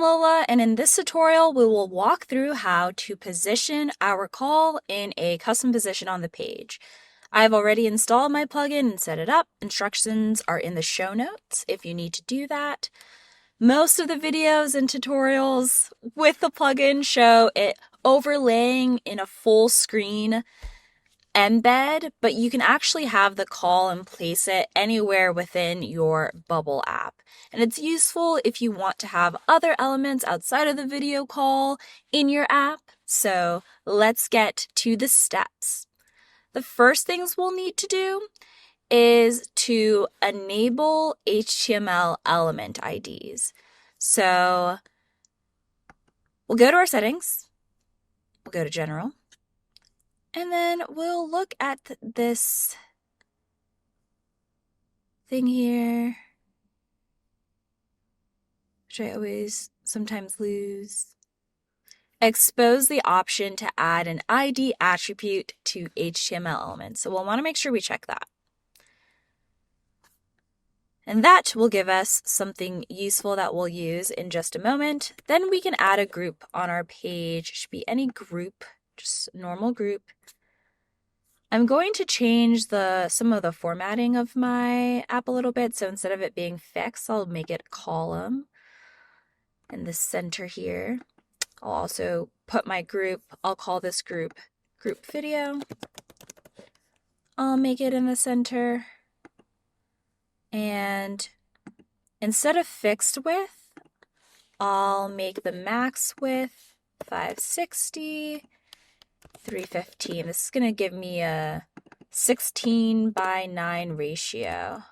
Lola, and in this tutorial we will walk through how to position our call in a custom position on the page. I've already installed my plugin and set it up. Instructions are in the show notes if you need to do that. Most of the videos and tutorials with the plugin show it overlaying in a full screen embed, but you can actually have the call and place it anywhere within your Bubble app. And it's useful if you want to have other elements outside of the video call in your app. So let's get to the steps. The first things we'll need to do is to enable HTML element IDs. So we'll go to our settings, we'll go to general, and then we'll look at this thing here, which I always sometimes lose. Expose the option to add an ID attribute to HTML elements. So we'll want to make sure we check that. And that will give us something useful that we'll use in just a moment. Then we can add a group on our page. It should be any group, just normal group. I'm going to change some of the formatting of my app a little bit. So instead of it being fixed, I'll make it a column in the center here. I'll also put my group, I'll call this group video. I'll make it in the center. And instead of fixed width, I'll make the max width 560, 315. This is going to give me a 16:9 ratio.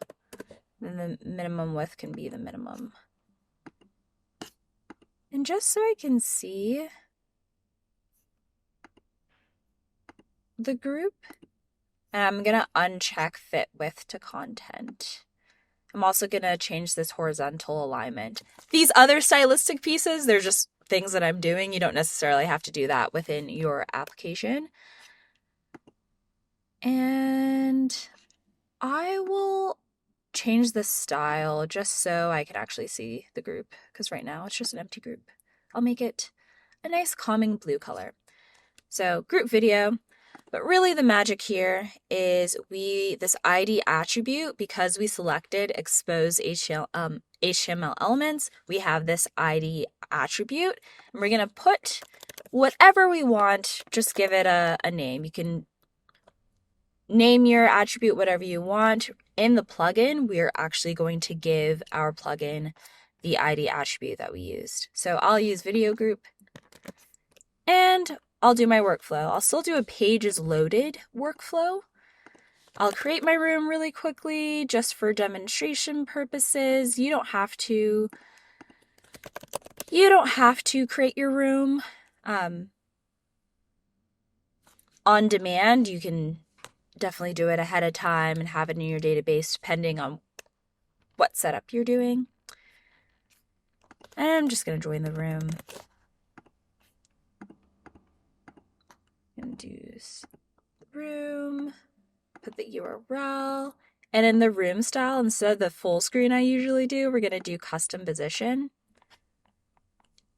Then the minimum width can be the minimum. And just so I can see the group, I'm going to uncheck fit width to content. I'm also going to change this horizontal alignment. These other stylistic pieces, they're just things that I'm doing. You don't necessarily have to do that within your application. And I will change the style just so I can actually see the group, because right now it's just an empty group. I'll make it a nice calming blue color. So group video, but really the magic here is this ID attribute, because we selected expose HTML elements, we have this ID attribute, and we're going to put whatever we want, just give it a name. You can name your attribute whatever you want. In the plugin, we're actually going to give our plugin the ID attribute that we used. So I'll use video group, and I'll do my workflow. I'll still do a pages loaded workflow. I'll create my room really quickly just for demonstration purposes. You don't have to create your room on demand. You can definitely do it ahead of time and have it in your database depending on what setup you're doing. And I'm just going to join the room. Induce room, put the URL, and in the room style, instead of the full screen I usually do, we're going to do custom position.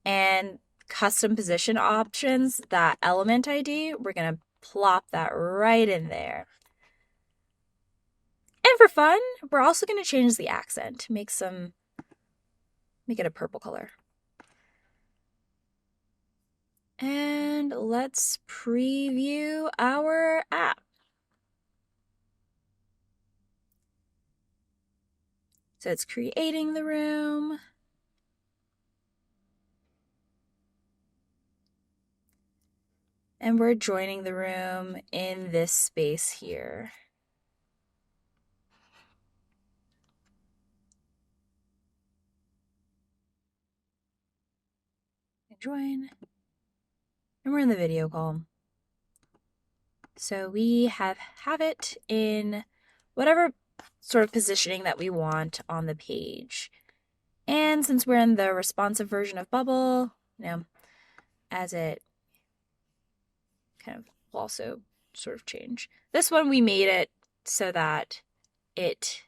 And custom position options, that element ID, we're going to plop that right in there. And for fun, we're also going to change the accent, make it a purple color. And let's preview our app. So it's creating the room. And we're joining the room in this space here. Join. And we're in the video call. So we have it in whatever sort of positioning that we want on the page. And since we're in the responsive version of Bubble, as it kind of will also sort of change. This one we made it so that it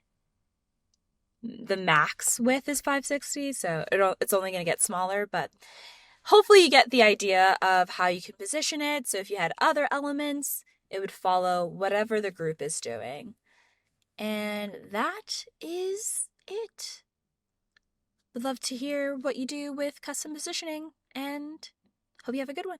the max width is 560, so it's only going to get smaller, but hopefully you get the idea of how you can position it. So if you had other elements, it would follow whatever the group is doing. And that is it. Would love to hear what you do with custom positioning, and hope you have a good one.